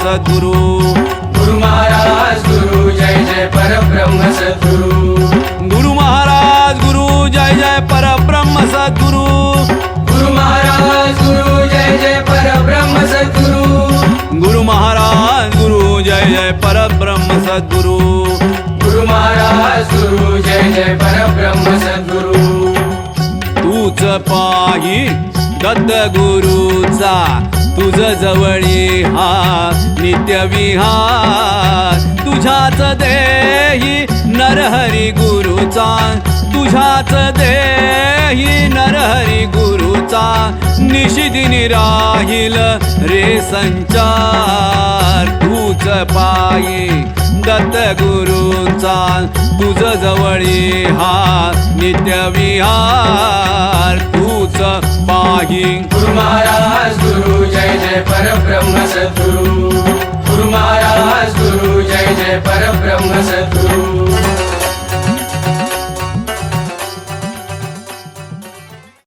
सद्गुरु गुरु महाराज गुरु जय जय परब्रह्म सद्गुरु गुरु महाराज गुरु जय जय परब्रह्म सद्गुरु गुरु महाराज गुरु जय जय परब्रह्म सद्गुरु गुरु महाराज गुरु जय जय परब्रह्म सद्गुरु गुरु महाराज गुरु जय जय परब्रह्म सद्गुरु तूच पाही दत्त गुरुचा तुझ जवळी हा नित्य विहार तुझ्याच देही नरहरी गुरुचा तुझ्याच देही नरहरी गुरुचा निशिदिनी राहील रे संचार तूच पायी दत्त गुरुचा तुझ जवळी हा नित्य विहार तूच पाही गुरु महाराज गुरु जय जय परब्रह्म सद्गुरु गुरु महाराज गुरु जय जय परब्रह्म सद्गुरु